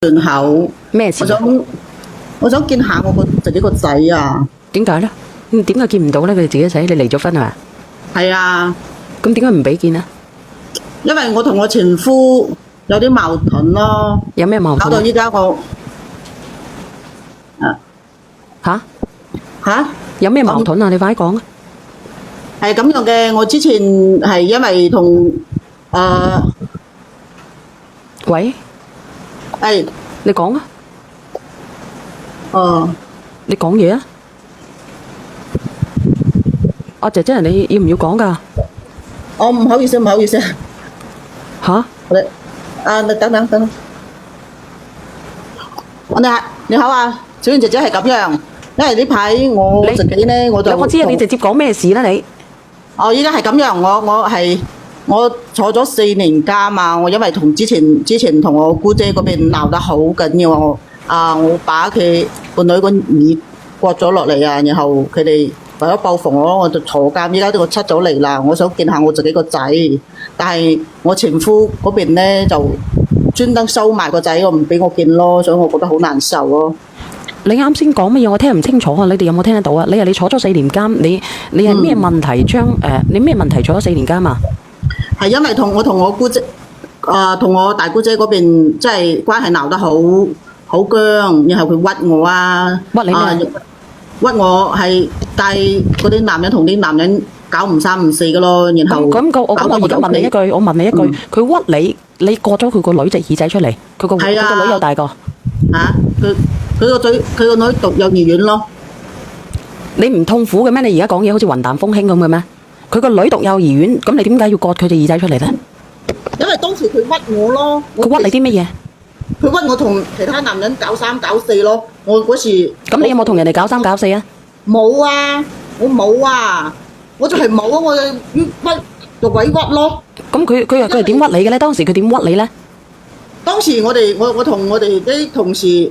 門口，咩事？我想見下自己個仔啊。點解咧？點解見唔到咧？佢哋自己仔，你離咗婚係咪？係啊，咁點解唔俾見啊？因為我同我前夫有啲矛盾咯，有咩矛搞到盾？依家我吓？吓有咩矛盾啊？你快啲講啊！係咁樣嘅。我之前係因為同喂，誒你講啊！誒你講嘢啊！阿姐姐，你要唔要講噶？我唔好意思，唔好意思，吓？你等等，你好啊，小燕姐姐係咁樣，因為呢排我自己咧我就我知啊，你直接講咩事啦你？依家係咁樣，我坐咗4年監嘛，我因為之前同我姑姐嗰邊鬧得好緊要，我把佢個女個耳割咗落嚟啊，然後佢哋為咗報復我就坐監，依家我出咗嚟啦，我想見下我自己個仔，但係我前夫嗰邊咧就專登收埋個仔，我唔俾我見咯，所以我覺得好難受咯。你啱先講乜嘢？我聽唔清楚啊！你哋有冇聽得到啊？你話你坐咗4年監，你係咩問題你咩問題坐咗4年監啊？係因為同我姑姐同我大姑姐嗰邊即係關係鬧得好僵，然後佢屈我啊，屈你咩？屈我係帶嗰啲男人同啲男人搞唔三唔四嘅咯，然後我而家問你一句，佢屈你割咗佢個女隻耳仔出嚟，佢個女有大個嚇，佢個女讀幼兒園咯。你唔痛苦嘅咩？你而家講嘢好似雲淡風輕咁嘅咩？佢個女讀幼兒園，咁你點解要割佢隻耳仔出嚟咧？因為當時佢屈我咯。佢屈你啲乜嘢？佢屈我同其他男人搞三搞四咯。我嗰時咁你有冇同人哋搞三搞四啊？冇啊，我冇啊，我就係冇啊，我就屈就委屈咯。咁佢係點屈你嘅咧？當時佢點屈你咧？當時我同我哋啲同事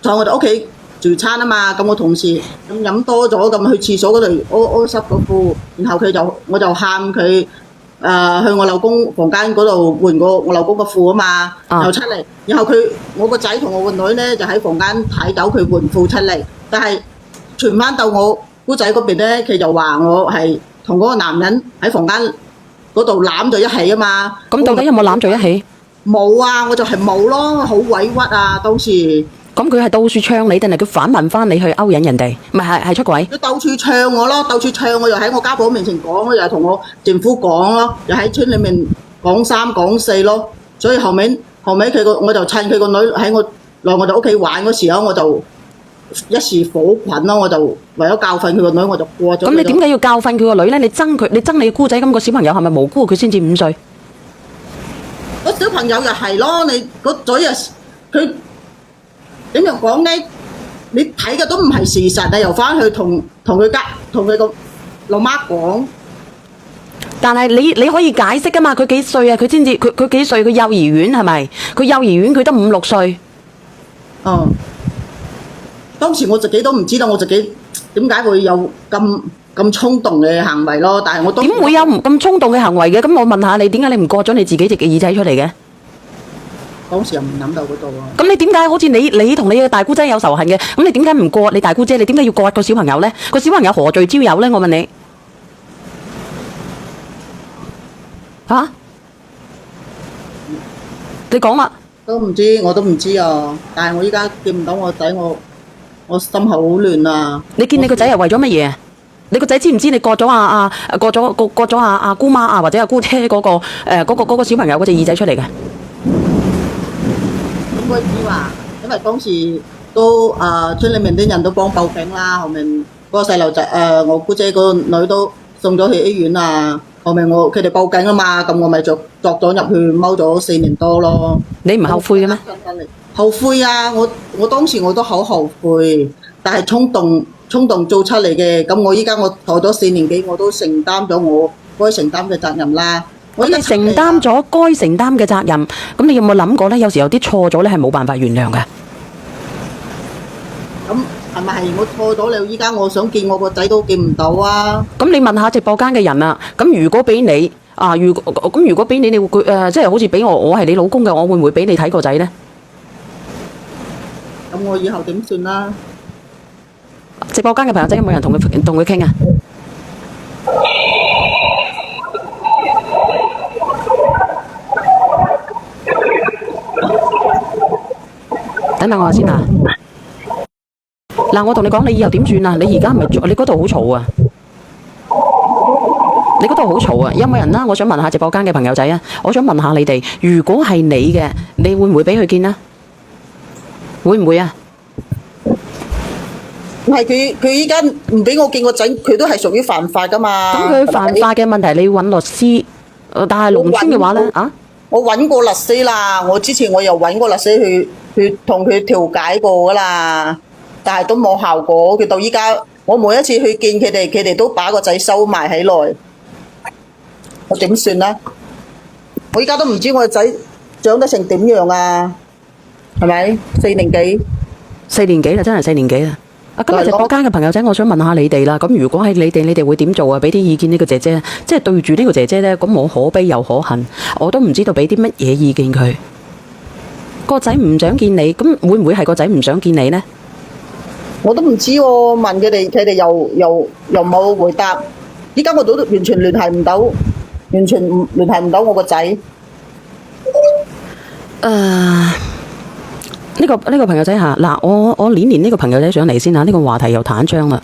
在我哋屋企聚餐啊嘛，咁我同事咁飲多咗，咁去廁所嗰度屙濕個褲，然後我就喊佢去我老公房間嗰度換我老公個褲啊嘛，又出嚟，然後我個仔同我個女咧就喺房間睇到佢換褲出嚟，但係傳翻到我姑仔嗰邊咧，佢就話我係同嗰個男人喺房間嗰度攬咗一起啊嘛。咁到底有冇攬咗一起？冇啊，我就係冇咯，好委屈啊當時。咁佢係到處唱你，定係佢反問翻你去勾引人哋？唔係出軌？佢到處唱我咯，到處唱我，又喺我家婆面前講咯，又同我前夫講咯，又喺村裏面講三講四咯。所以後尾我就趁佢個女喺我來我哋屋企玩嗰時候，我就一時火滾咯，我就為咗教訓佢個女，我就過咗。咁你點解要教訓佢個女咧？你憎你姑仔咁個小朋友係咪無辜？佢先至5歲。個小朋友又係咯，你個嘴又佢點樣講咧？你睇嘅都唔係事實啊！又翻去同佢個老媽講。但係你可以解釋噶嘛？佢幾歲啊？佢先至佢幾歲？佢幼兒園係咪？佢幼兒園佢得5、6歲。當時我自己都唔知道我自己點解會有咁衝動嘅行為咯，但係我都點會有咁衝動嘅行為嘅？咁我問下你，點解你唔割咗你自己隻耳仔出嚟嘅？當時又唔諗到嗰度啊。咁你點解好似你同你嘅大姑姐有仇恨嘅？咁你點解唔割你大姑姐？你點解要割個小朋友咧？個小朋友何罪之有咧？我問你嚇，你講啦。我都唔知啊！但係我依家見唔到我仔，我心好亂啊！你見你個仔係為咗乜嘢？你個仔知唔知你割咗阿姑媽啊或者阿姑姐嗰個小朋友嗰隻耳仔出嚟嘅？應該知話，因為當時都村裏面啲人都幫報警啦，後面嗰個細路仔我姑姐個女都送咗去醫院啊。後面佢哋報警啊嘛，咁我咪作咗入去踎咗4年多咯。你唔後悔嘅咩？後悔啊！我當時我都好後悔，但係衝動做出嚟嘅。咁我依家我坐咗4年幾，我都承擔咗我該承擔嘅責任啦。咁你承擔咗該承擔嘅責任，咁你有冇諗過咧？有時有啲錯咗咧係冇辦法原諒嘅。咁係咪係我錯咗了？依家我想見我個仔都見唔到啊！咁你問下直播間嘅人啊，咁如果俾你如果俾你，你會即係好似俾我係你老公嘅，我會唔會俾你睇個仔呢？咁我以後點算啦？直播間嘅朋友仔有冇人同佢傾啊？等等我先啊！嗱，我同你講，你以後點算啊？你而家唔係你嗰度好嘈啊！你嗰度好嘈啊！有冇人啦？我想問下直播間嘅朋友仔啊，我想問下你哋，如果係你嘅，你會唔會俾佢見啊？會唔會啊？唔係佢依家唔俾我見個仔，佢都係屬於犯法噶嘛。咁佢犯法嘅問題，你揾律師，但係農村嘅話咧啊？我揾過律師啦，我之前我又揾過律師去同佢調解過噶啦，但係都冇效果。佢到依家，我每一次去見佢哋都把個仔收埋起來，我點算呢？我依家都唔知我個仔長得成點樣啊？係咪4年幾？4年幾啦，真係4年幾啦。啊，咁直播間嘅朋友仔，我想問下你哋啦。咁如果係你哋會點做啊？俾啲意見呢個姐姐，即係對住呢個姐姐咧，咁我可悲又可恨，我都唔知道俾啲乜嘢意見佢。個仔唔想見你，咁會唔會係個仔唔想見你呢？我都唔知喎，問佢哋又冇回答。依家我都完全聯繫唔到，完全聯繫唔到我個仔。呢個朋友仔嚇，嗱，我連呢個朋友仔上嚟先嚇，呢個話題又彈張啦。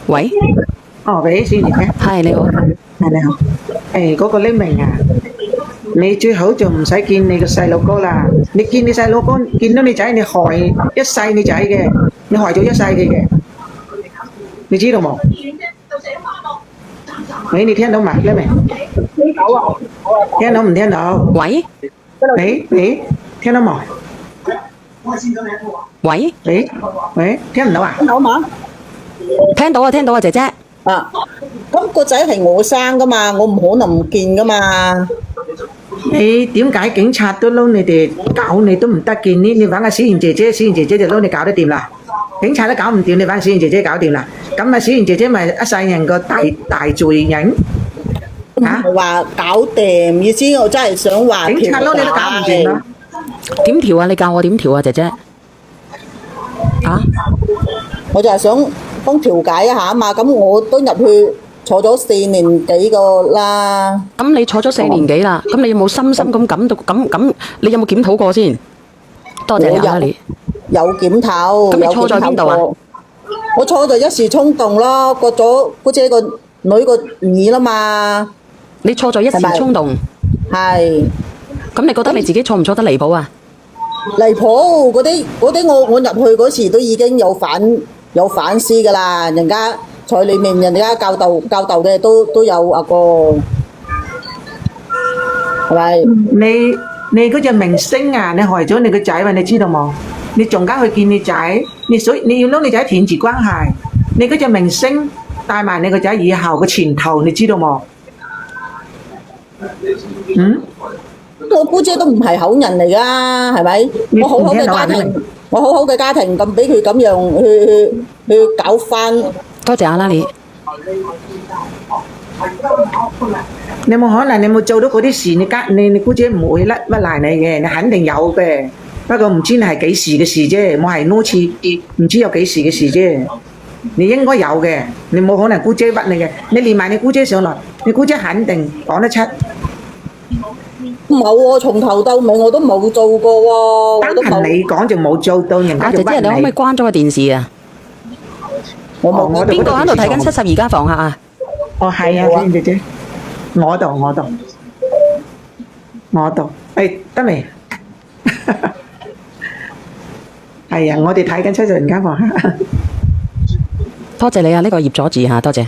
喂，喂，小姐，係你好，係你好。嗰個匿名啊，你最好就唔使見你個細路哥啦。你見你細路哥見到你仔，你害一世你仔嘅，你害咗一世佢嘅，你知道冇？喂，你聽到嘛？匿名，聽到唔聽到？喂，你聽到冇？喂，喂，聽唔到啊？聽到嘛？聽到啊，姐姐。啊，咁個仔係我生噶嘛，我唔可能唔見噶嘛。你點解警察都撈你哋搞你都唔得見呢？你揾個小賢姐姐，小賢姐姐就撈你搞得掂啦。警察都搞唔掂，你揾小賢姐姐搞掂啦。咁啊，小賢姐姐咪一世人個大罪人。唔係話搞掂，意思我真係想話警察撈你都搞唔掂啦。點調啊？你教我點調啊，姐姐？啊？我就係想幫調解一下啊嘛，咁我都入去坐咗4年幾個啦。咁你坐咗4年幾啦？咁你有冇深深咁感到咁？你有冇檢討過先？多謝你啊，你有檢討。咁你錯在邊度啊？我錯在一時衝動咯，割咗姑姐個女個耳啦嘛。你錯在一時衝動。係。咁你覺得你自己錯唔錯得離譜啊？離譜嗰啲我入去嗰時都已經有反思噶啦，人家在裏面人家教導嘅都有阿哥，係咪？你嗰隻明星啊，你害咗你個仔喎，你知道冇？你仲加去見你仔，你要攞你仔斷絕關係，你嗰隻明星帶埋你個仔以後嘅前途，你知道冇？我姑姐都唔係好人嚟噶，係咪？我好好嘅家庭，咁俾佢咁樣去搞翻。多謝阿拉你。你冇可能，你冇做到嗰啲事，你姑姐唔會甩賴你嘅，你肯定有嘅。不過唔知你係幾時嘅事啫，我係嗰次唔知有幾時嘅事啫。你應該有嘅，你冇可能姑姐屈你嘅。你連埋你姑姐上來，你姑姐肯定講得出。冇喎，從頭到尾我都冇做過喎。單憑你講就冇做到，人家就屈你。姐姐，你可唔可以關咗個電視啊？我冇。邊個喺度睇緊72家房客啊？係啊，姐姐，我度，得未？係啊，我哋睇緊72家房客。多謝你啊，呢個葉佐治嚇，多謝。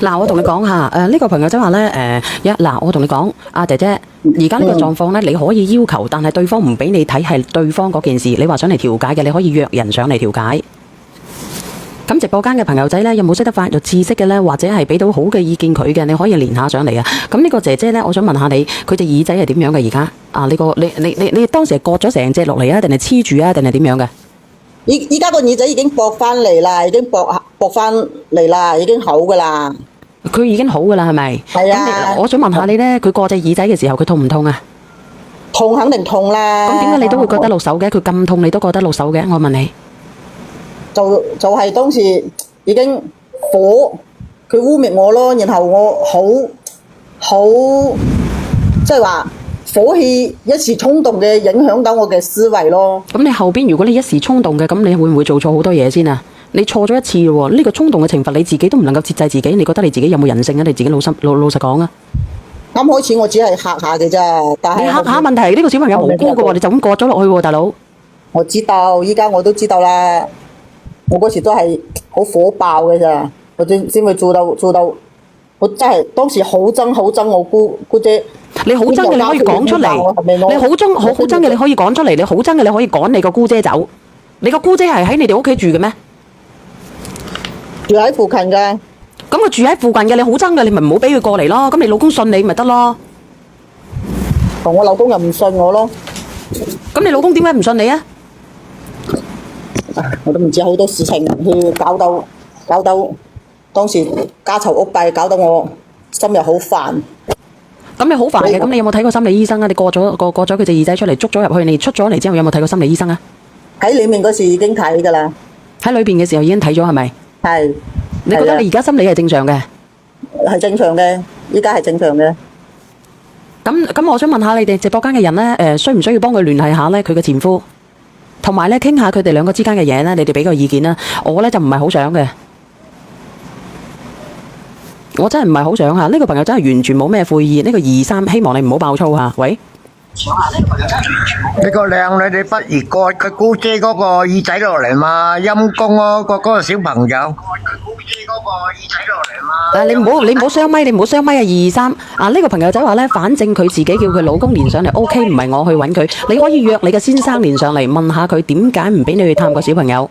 嗱，我同你講下，呢個朋友仔話咧，我同你講，阿姐姐，而家呢個狀況咧，你可以要求，但係對方唔俾你睇係對方嗰件事，你話想嚟調解嘅，你可以約人上嚟調解。咁直播間嘅朋友仔咧，有冇識得法律知識嘅咧，或者係俾到好嘅意見佢嘅，你可以連下上嚟啊。咁呢個姐姐咧，我想問下你，佢隻耳仔係點樣嘅而家？啊，你當時係割咗成隻落嚟啊，定係黐住啊，定係點樣嘅？依家個耳仔已經駁翻嚟啦，已經駁翻嚟啦，已經好噶啦。佢已經好噶啦，係咪？係啊。咁我想問下你咧，佢過隻耳仔嘅時候，佢痛唔痛啊？痛肯定痛啦。咁點解你都會覺得落手嘅？佢咁痛，你都覺得落手嘅？我問你。就係當時已經火，佢污蔑我咯，然後我好即係話火氣一時衝動嘅影響到我嘅思維咯。咁你後邊如果你一時衝動嘅，咁你會唔會做錯好多嘢先啊？你錯咗一次喎，呢個衝動嘅懲罰你自己都唔能夠節制自己，你覺得你自己有冇人性啊？你自己老實講啊！啱開始我只係嚇下嘅咋，但係你嚇下問題，呢個小朋友無辜嘅喎，你就咁過咗落去喎，大佬。我知道，依家我都知道啦。我嗰時都係好火爆嘅咋，我先會做到，我真係當時好憎我姑姐。你好憎嘅你可以講出嚟，你好憎嘅你可以講出嚟，你好憎嘅你可以趕你個姑姐走。你個姑姐係喺你哋屋企住嘅咩？住喺附近嘅。咁佢住喺附近嘅，你好憎嘅，你咪唔好俾佢過嚟咯。咁你老公信你咪得咯。同我老公又唔信我咯。咁你老公點解唔信你啊？我都唔知好多事情，佢搞到當時家嘈屋閉，搞到我心又好煩。咁你好煩嘅，咁你有冇睇過心理醫生啊？你過咗佢隻耳仔出嚟，捉咗入去，你出咗嚟之後有冇睇過心理醫生啊？喺裏面嗰時已經睇㗎啦。喺裏邊嘅時候已經睇咗係咪？係。你覺得你而家心理係正常嘅？係正常嘅，依家係正常嘅。咁，我想問下你哋直播間嘅人咧，需唔需要幫佢聯繫下咧佢嘅前夫，同埋咧傾下佢哋兩個之間嘅嘢咧？你哋俾個意見啦。我咧就唔係好想嘅，我真係唔係好想嚇。呢個朋友真係完全冇咩悔意。呢個23，希望你唔好爆粗嚇。喂。呢個靚女，你不如割佢姑姐嗰個耳仔落嚟嘛，陰公咯，嗰個小朋友。你唔好雙咪，你唔好雙咪啊！23啊，呢個朋友仔話咧，反正佢自己叫佢老公連上嚟 ，OK， 唔係我去揾佢。你可以約你嘅先生連上嚟，問下佢點解唔俾你去探個小朋友。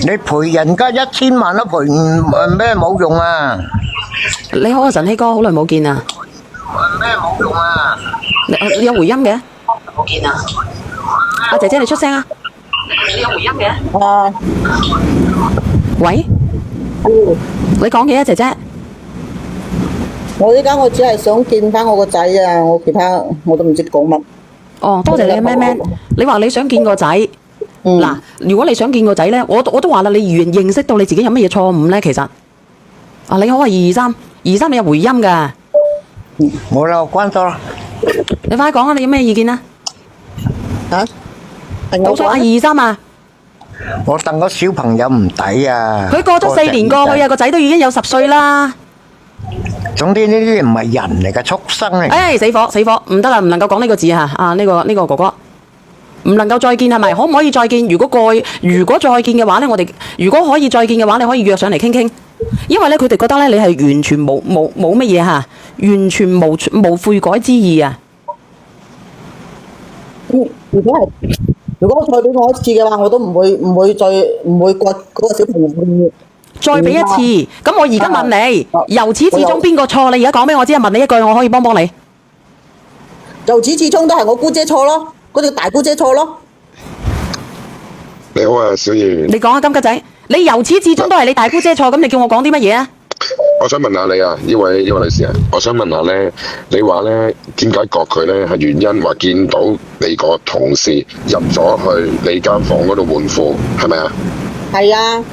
你賠人家1000萬都賠唔咩冇用啊！你好啊，晨曦哥，好耐冇見啊！咩冇用啊！你有回音嘅？冇見啊！阿姐姐，你出聲啊！你有回音嘅？啊。喂。你講嘢啊，姐姐。我依家我只係想見翻我個仔啊，我其他我都唔知講乜。哦，多謝你咩咩。你話你想見個仔。嗱，如果你想見個仔咧，我都話啦，你認識到你自己有乜嘢錯誤咧，其實。啊，你好啊，23，你有回音㗎。冇啦，我關咗啦。你快講啊！你有咩意見啊？嚇？我想阿23啊！我戥個小朋友唔抵啊！佢過咗4年過去啊，個仔都已經有10歲啦。總之呢啲唔係人嚟嘅，畜生嚟。死火，唔得啦，唔能夠講呢個字啊！啊，呢個哥哥，唔能夠再見係咪？可唔可以再見？如果再見嘅話咧，我哋如果可以再見嘅話，你可以約上嚟傾傾。因為咧，佢哋覺得咧，你係完全冇乜嘢嚇，完全冇悔改之意啊！如果再俾我一次嘅話，我都唔會割嗰個小朋友。再俾一次，咁我而家問你，由始至終邊個錯？你而家講俾我知啊！問你一句，我可以幫你。由始至終都係我姑姐錯咯，嗰條大姑姐錯咯。你好啊，小儀。你講啊，金吉仔，你由始至終都係你大姑姐錯，咁你叫我講啲乜嘢啊？我想問下你啊，呢位女士啊，我想問下咧，你話咧點解割佢咧？係原因話見到你個同事入咗去你間房嗰度換褲，係咪啊？係啊。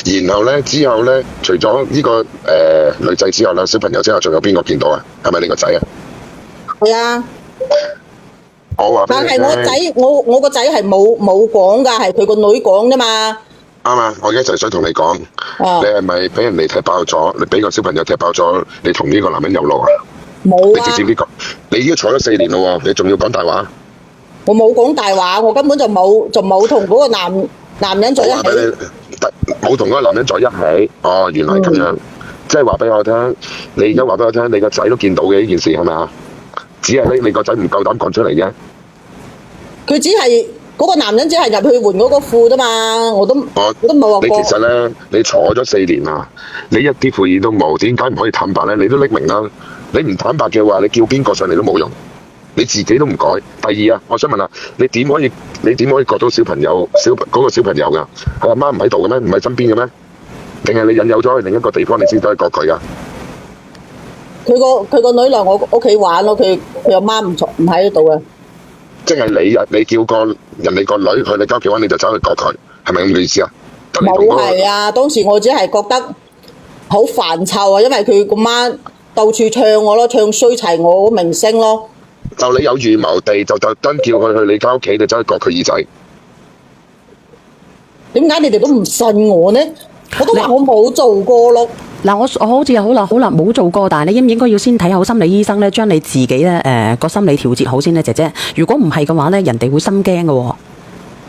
然後咧之後咧，除咗呢個女仔之後啦，小朋友之後，仲有邊個見到啊？係咪你個仔啊？係啊。我話，但係我仔，我個仔係冇講㗎，係佢個女講啫嘛。啱啊！我而家就想同你講，你係咪俾人哋踢爆咗？你俾個小朋友踢爆咗，你同呢個男人有路啊？冇啊！你直接呢個，你已經坐咗4年咯喎，你仲要講大話？我冇講大話，我根本就冇同嗰個男人在一起。冇同嗰個男人在一起。哦，原來咁樣，即係話俾我聽，你而家話俾我聽，你個仔都見到嘅呢件事係咪啊？只係你個仔唔夠膽講出嚟啫。佢只係。嗰個男人只係入去換嗰個褲啫嘛，我都冇話過。你其實咧，你坐咗4年啦，你一啲悔意都冇，點解唔可以坦白咧？你都匿名啦，你唔坦白嘅話，你叫邊個上嚟都冇用，你自己都唔改。第二啊，我想問下，你點可以割到小朋友嗰個小朋友噶？係阿媽唔喺度嘅咩？唔喺身邊嘅咩？定係你引誘咗去另一個地方，你先走去割佢啊？佢個女嚟我屋企玩咯，佢阿媽唔喺度啊。即係你叫個人哋個女去你家屋企玩，你就走去割佢，係咪咁嘅意思啊？冇係啊，當時我只係覺得好煩臭啊，因為佢個媽到處唱我咯，唱衰齊我個明星咯。就你有預謀地就特登叫佢去你家屋企，你走去割佢耳仔。點解你哋都唔信我呢？我都話我冇做過咯。嗱，我好似好啦冇做過，但係你應唔應該要先睇好心理醫生咧，將你自己咧個心理調節好先咧，姐姐。如果唔係嘅話咧，人哋會心驚嘅喎。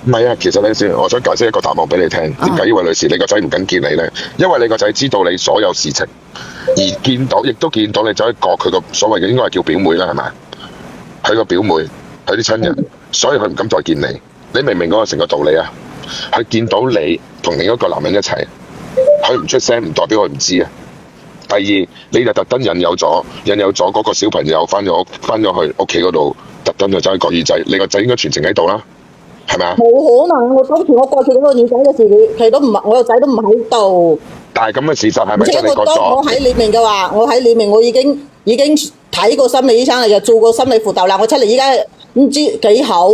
唔係啊，其實咧先，我想解釋一個答案俾你聽。點解呢位女士你個仔唔敢見你咧？因為你個仔知道你所有事情，而亦都見到你走去割佢個所謂嘅應該係叫表妹啦，係咪？佢個表妹，佢啲親人，所以佢唔敢再見你。你明唔明嗰個成個道理啊？佢見到你同另一個男人一齊，佢唔出聲唔代表佢唔知啊。第二，你就特登引誘咗嗰個小朋友翻咗去屋企嗰度，特登就走去割耳仔。你個仔應該全程喺度啦，係咪啊？冇可能，我當時我割佢嗰個耳仔嘅時，佢都唔，我個仔都唔喺度。但係咁嘅事實係咪而且真係割我咗？喺裏面嘅話，我喺裏面我已經睇過心理醫生啦，又做過心理輔導啦。我出嚟依家唔知幾好。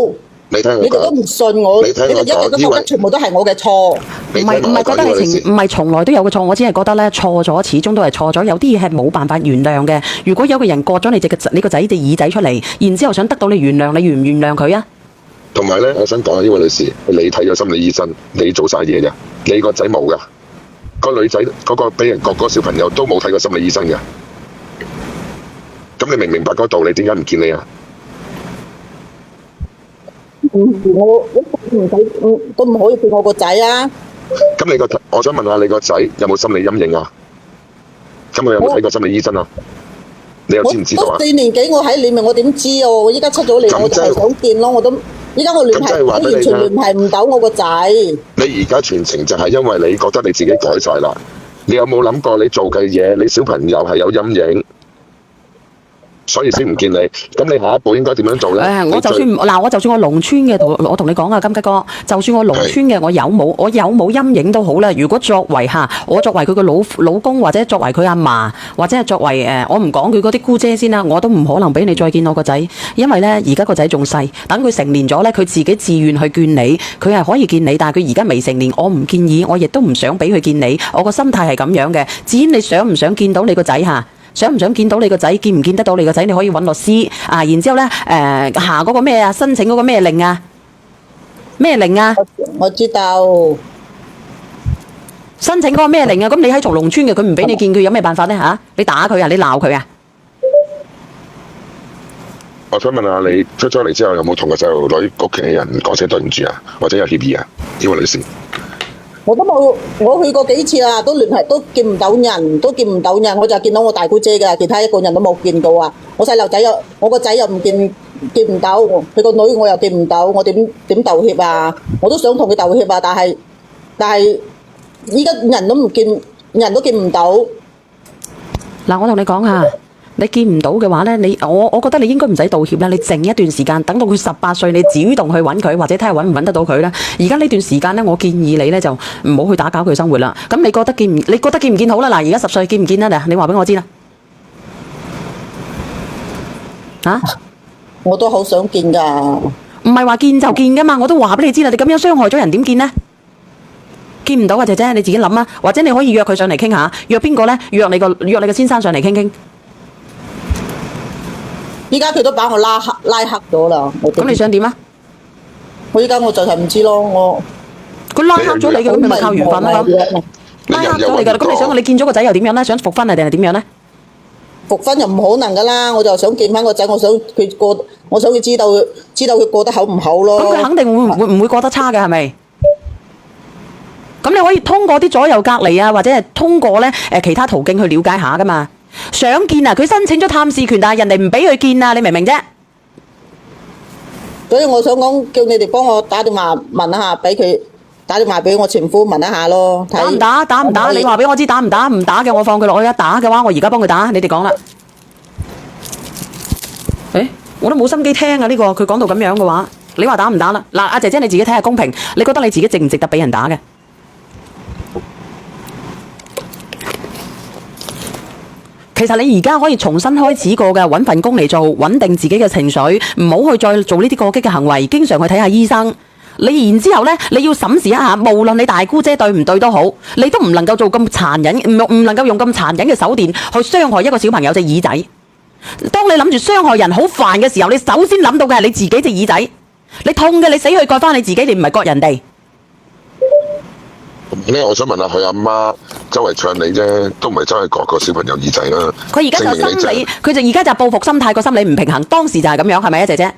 你聽我你哋都講，唔信我，你哋一直都覺得全部都係我嘅錯。唔係覺得唔係從來都有個錯，我只係覺得咧錯咗，始終都係錯咗。有啲嘢係冇辦法原諒嘅。如果有個人割咗你個仔隻耳仔出嚟，然之後想得到你原諒，你原唔原諒佢啊？同埋咧，我想講啊，呢位女士，你睇咗心理醫生，你做晒嘢嘅，你個仔冇噶，個女仔嗰個俾人割嗰個小朋友都冇睇過心理醫生嘅。咁你明唔明白嗰個道理？點解唔見你啊？我唔使，都唔可以見我個仔啊！咁我想問下你個仔有冇心理陰影啊？咁佢有冇睇過心理醫生啊？你又知唔知道啊？我4年幾，我喺裏面，我點知啊？我依家出咗嚟，我就係想見咯。依家我聯繫，我完全聯繫唔到我個仔。你而家全程就係因為你覺得你自己改晒啦。你有冇諗過你做嘅嘢，你小朋友係有陰影？所以先唔見你，咁你下一步應該點樣做咧？我就算我農村嘅，我同你講啊，金吉哥，就算我農村嘅，我有冇陰影都好啦。如果我作為佢個老公，或者作為佢阿嫲，或者係作為我唔講佢嗰啲姑姐先啦，我都唔可能俾你再見我個仔，因為咧而家個仔仲細，等佢成年咗咧，佢自己自願去見你，佢係可以見你，但係佢而家未成年，我唔建議，我亦都唔想俾佢見你。我個心態係咁樣嘅。至於你想唔想見到你個仔想唔想見到你個仔？見唔見得到你個仔？你可以揾律師啊，然之後咧下嗰個咩啊？申請嗰個咩令啊？咩令啊？我知道。申請嗰個咩令啊？咁你喺從農村嘅，佢唔俾你見，佢有咩辦法咧嚇？你打佢啊？你鬧佢啊？我想問下你出咗嚟之後，有冇同個細路女屋企人講聲對唔住啊？或者有協議啊？呢位女士。我都冇，我去過幾次啦，都聯繫都見唔到人，我就見到我大姑姐㗎，其他一個人都冇見到啊！我細路仔我個仔又唔見唔到，佢個女我又見唔到，我點道歉啊？我都想同佢道歉啊，但係依家人都見唔到。嗱，我同你講下。你見唔到嘅話咧，我覺得你應該唔使道歉啦。你靜一段時間，等到佢18歲，你主動去揾佢，或者睇下揾唔揾得到佢啦。而家呢段時間咧，我建議你咧就唔好去打攪佢生活啦。咁你覺得見唔見好啦？嗱，而家10歲見唔見啦？你話俾我知啦。我都好想見㗎。唔係話見就見噶嘛，我都話俾你知啦。你咁樣傷害咗人，點見呢？見唔到啊，姐姐，你自己諗啊。或者你可以約佢上嚟傾下，約邊個咧？約你個先生上嚟傾傾。依家佢都把我拉黑咗啦。咁你想點啊？我依家我就係唔知咯，佢拉黑咗你嘅，咁你咪靠緣分啦。拉黑咗你㗎，咁你想你見咗個仔又點樣咧？想復婚啊定係點樣咧？復婚又唔可能㗎啦，我就想見翻個仔，我想佢知道佢過得好唔好咯。咁佢肯定唔會過得差嘅，係咪？咁你可以通過啲左右隔離啊，或者係通過咧其他途徑去了解下㗎嘛。想見啊！佢申請咗探視權，但係人哋唔俾佢見啊！你明唔明啫？所以我想講，叫你哋幫我打電話問一下，俾佢打電話俾我前夫問一下咯。打唔打？你話俾我知打唔打？唔打嘅我放佢落去啊！打嘅話，我而家幫佢打。你哋講啦。我都冇心機聽啊！呢個佢講到咁樣嘅話，你話打唔打啦？嗱，阿姐姐你自己睇下公平，你覺得你自己值唔值得俾人打嘅？其實你而家可以重新開始過嘅，揾份工嚟做，穩定自己嘅情緒，唔好去再做呢啲過激嘅行為，經常去睇下醫生。你然之後呢，你要審視一下，無論你大姑姐對唔對都好，你都唔能夠做咁殘忍，唔能夠用咁殘忍嘅手段去傷害一個小朋友隻耳仔。當你諗住傷害人好煩嘅時候，你首先諗到嘅係你自己隻耳仔。你痛嘅，你死去割翻你自己，你唔係割人哋。咧，我想問下佢阿媽周圍唱你啫，都唔係真係割個小朋友耳仔啦。佢而家就心理，佢就而家就報復心態，個心理唔平衡。當時就係咁樣，係咪啊，姐姐？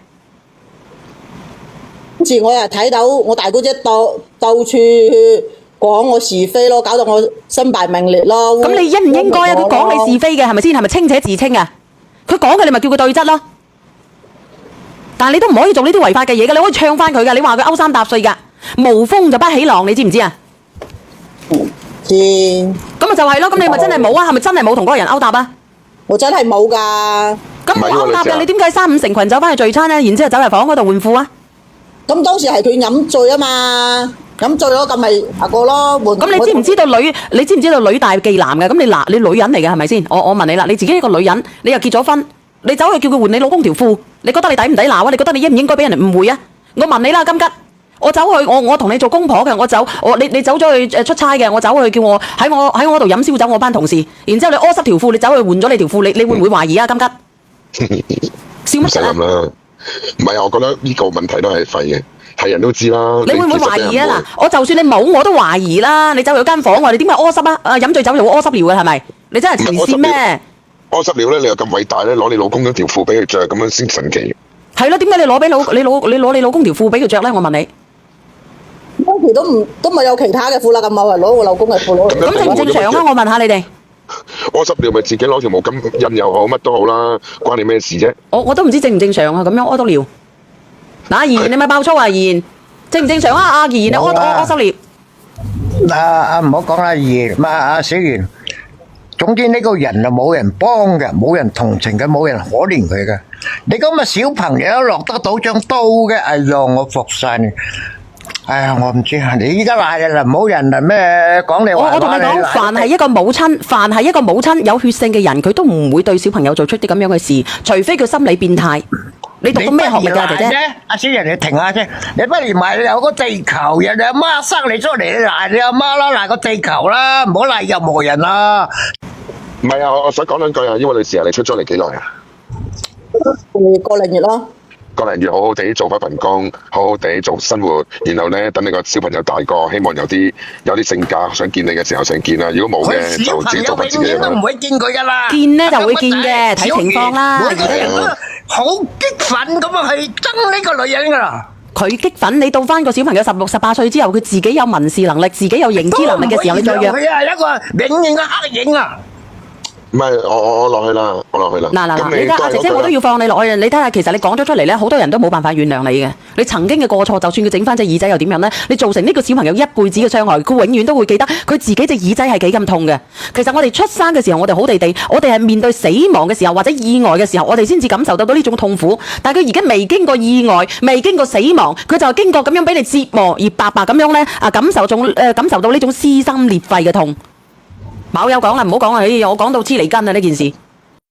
跟住我又睇到我大姑姐到處講我是非咯，搞到我身敗名裂咯。咁你應唔應該啊？佢講你是非嘅，係咪先？係咪清且自清啊？佢講嘅，你咪叫佢對質咯。但係你都唔可以做呢啲違法嘅嘢嘅，你可以唱翻佢噶。你話佢勾三搭四噶，無風就不起浪，你知唔知啊？知。咁咪就係咯，咁你咪真係冇啊？係咪真係冇同嗰個人勾搭啊？我真係冇㗎。咁冇勾搭嘅，你點解3、5成群走翻去聚餐咧？然之後走入房嗰度換褲啊？咁當時係佢飲醉啊嘛，飲醉咗咁咪下個咯。咁你知唔知道你知唔知道女大忌男嘅？咁你女人嚟嘅係咪先？我問你啦，你自己一個女人，你又結咗婚，你走去叫佢換你老公條褲，你覺得你抵唔抵鬧啊？你覺得你應唔應該俾人哋誤會啊？我問你啦，金吉，我走去我同你做公婆嘅，你走咗去出差嘅，我走去叫我喺我度飲燒酒，我班同事，然之後你屙濕條褲，你走去換咗你條褲，你會唔會懷疑啊？金吉，笑乜啫？唔係啊，我覺得呢個問題都係廢嘅，係人都知啦。你會唔會懷疑啊？嗱，我就算你冇，我都懷疑啦。你走入間房，你點解屙濕啊？飲醉酒就會屙濕尿嘅係咪？你真係黐線咩？屙濕尿咧，你又咁偉大咧，攞你老公嗰條褲俾佢着，咁樣先神奇。係咯，點解你攞你老公條褲俾佢着咧？我問你。當時都冇有其他嘅褲啦，咁我係攞我老公嘅褲攞。咁正唔正常啊？我問下你哋。屙濕尿咪自己攞條毛巾印又好，乜都好啦，關你咩事啫？我都唔知正唔正常啊！咁樣屙到尿，嗱，阿賢你咪爆粗啊！賢正唔正常啊？阿賢你屙濕尿。唔好講啦，賢阿小賢。總之呢個人啊，冇人幫嘅，冇人同情嘅，冇人可憐佢嘅。你咁嘅小朋友落得到張刀嘅，哎呀，我服晒你。哎呀，我唔知啊！你依家賴人啦，唔好人啦咩講你話。我同你講，凡係一個母親有血性嘅人，佢都唔會對小朋友做出啲咁樣嘅事，除非佢心理變態。你讀過咩學歷啊，姐姐？阿小人，你停下先，你不如埋有個地球人，你阿媽生你出嚟，你賴你阿媽啦，賴個地球啦，唔好賴任何人啦。唔係啊，我想講兩句啊，因為女士啊，你出咗嚟幾耐啊？個零月咯。個零月好好地做翻份工，好好地做生活，然後咧等你個小朋友大個，希望有啲性格，想見你嘅時候想見啦。如果冇嘅，就自己做翻自己啦。都唔會見佢噶啦。見咧就會見嘅，睇情況啦。每個人都好激憤咁啊，去憎呢個女人噶啦。佢激憤，你到翻個小朋友16、18歲之後，佢自己有民事能力，自己有認知能力嘅時候，你再約。佢係一個永遠嘅黑影啊！唔係，我落去啦，我落去啦。嗱，你睇下姐姐，我都要放你落去。你睇下，其實你講咗出嚟咧，好多人都冇辦法原諒你嘅。你曾經嘅過錯，就算佢整翻隻耳仔又點樣咧？你造成呢個小朋友一輩子嘅傷害，佢永遠都會記得佢自己隻耳仔係幾咁痛嘅。其實我哋出生嘅時候，我哋好地地，我哋係面對死亡嘅時候或者意外嘅時候，我哋先至感受到呢種痛苦。但係佢而家未經過意外，未經過死亡，佢就係經過咁樣俾你折磨，而白白咁樣咧感受到呢種撕心裂肺嘅痛。冇有講啦，唔好講啦，我講到黐脷筋啊呢件事。